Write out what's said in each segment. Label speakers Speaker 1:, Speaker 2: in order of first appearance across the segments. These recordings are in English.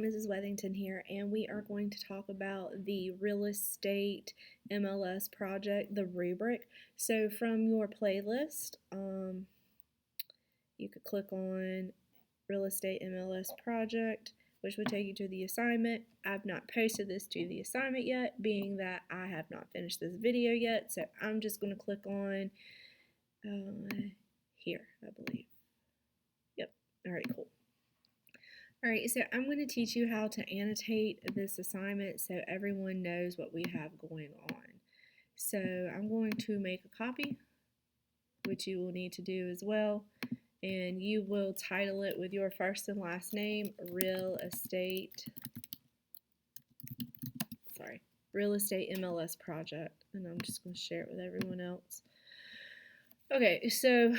Speaker 1: Mrs. Wethington here, and we are going to talk about the Real Estate MLS Project, the rubric. So from your playlist, you could click on Real Estate MLS Project, which would take you to the assignment. I've not posted this to the assignment yet, being that I have not finished this video yet, so I'm just going to click on here, I believe. Yep, alright, cool. Alright, so I'm going to teach you how to annotate this assignment so everyone knows what we have going on. So I'm going to make a copy, which you will need to do as well, and you will title it with your first and last name, Real Estate MLS Project, and I'm just going to share it with everyone else. Okay, so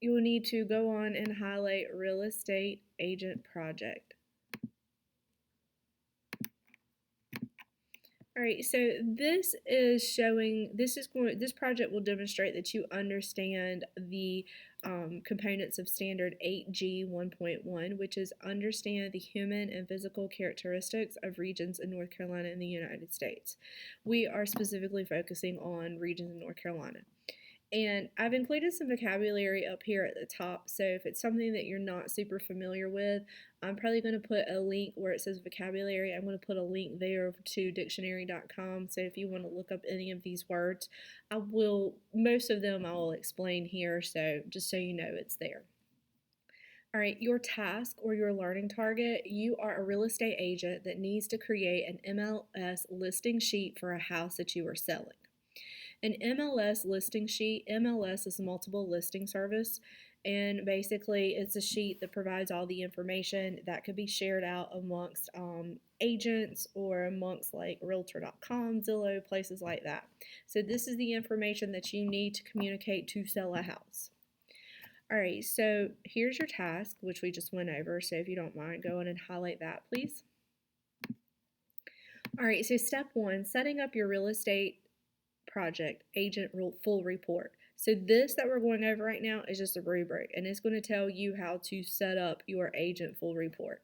Speaker 1: you will need to go on and highlight Real Estate Agent Project. Alright, so this project will demonstrate that you understand the components of Standard 8G 1.1, which is understand the human and physical characteristics of regions in North Carolina and the United States. We are specifically focusing on regions in North Carolina. And I've included some vocabulary up here at the top, so if it's something that you're not super familiar with, I'm probably going to put a link where it says vocabulary. I'm going to put a link there to dictionary.com, so if you want to look up any of these words, most of them I will explain here, so just so you know it's there. Alright, your task or your learning target, you are a real estate agent that needs to create an MLS listing sheet for a house that you are selling. An MLS listing sheet, MLS is a multiple listing service, and basically it's a sheet that provides all the information that could be shared out amongst agents or amongst like Realtor.com, Zillow, places like that. So this is the information that you need to communicate to sell a house. Alright, so here's your task, which we just went over, so if you don't mind, go in and highlight that, please. Alright, so step 1, setting up your real estate project agent full report. So this that we're going over right now is just a rubric, and it's going to tell you how to set up your agent full report.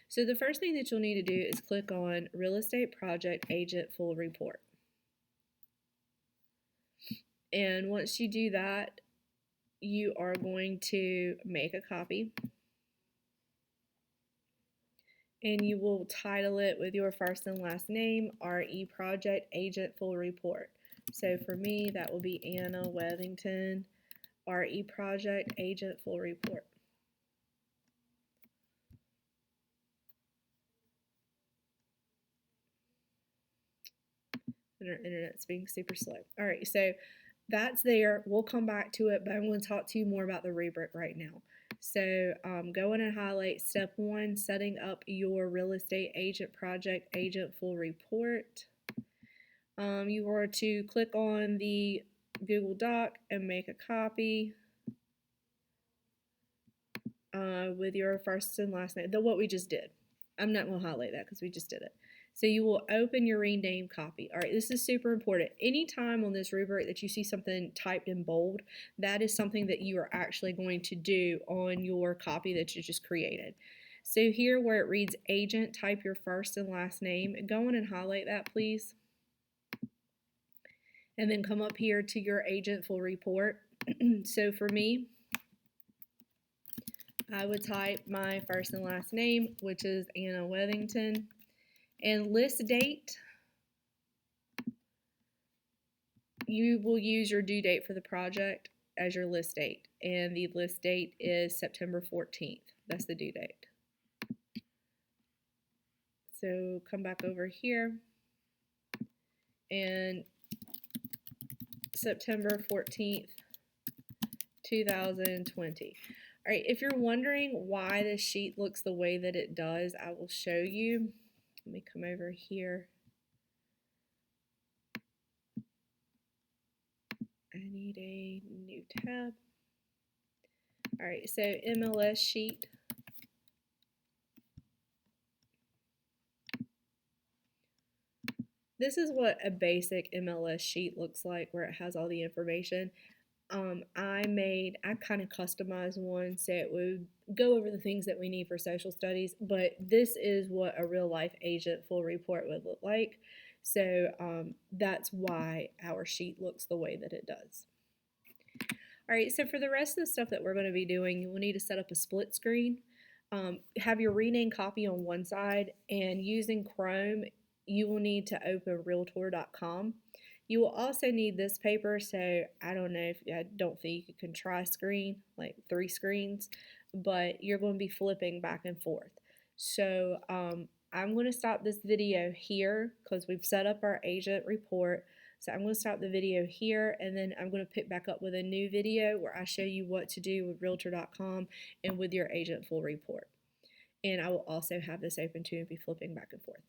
Speaker 1: So the first thing that you'll need to do is click on Real Estate Project Agent Full Report. And once you do that, you are going to make a copy, and you will title it with your first and last name, RE Project Agent Full Report. So for me, that will be Anna Wethington, RE Project Agent Full Report. And our internet's being super slow. Alright, so that's there. We'll come back to it, but I'm going to talk to you more about the rubric right now. So go in and highlight step 1, setting up your real estate agent project agent full report. You are to click on the Google Doc and make a copy with your first and last name, what we just did. I'm not going to highlight that because we just did it. So you will open your renamed copy. All right, this is super important. Anytime on this rubric that you see something typed in bold, that is something that you are actually going to do on your copy that you just created. So here where it reads agent, type your first and last name. Go in and highlight that, please. And then come up here to your agent full report. So for me, I would type my first and last name, which is Anna Wethington, and list date. You will use your due date for the project as your list date, and the list date is September 14th. That's the due date. So come back over here, and September 14th, 2020. All right, if you're wondering why this sheet looks the way that it does, I will show you. Let me come over here. I need a new tab. All right, so MLS sheet. This is what a basic MLS sheet looks like, where it has all the information. I kind of customized one so it would go over the things that we need for social studies, but this is what a real life agent full report would look like. So that's why our sheet looks the way that it does. All right, so for the rest of the stuff that we're going to be doing, you will need to set up a split screen. Have your rename copy on one side, and using Chrome, you will need to open realtor.com. You will also need this paper, so I don't think you can try screen, like 3 screens, but you're going to be flipping back and forth. So I'm going to stop this video here because we've set up our agent report. So I'm going to stop the video here, and then I'm going to pick back up with a new video where I show you what to do with realtor.com and with your agent full report. And I will also have this open too and be flipping back and forth.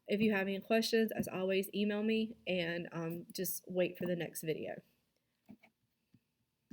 Speaker 1: If you have any questions, as always, email me, and just wait for the next video.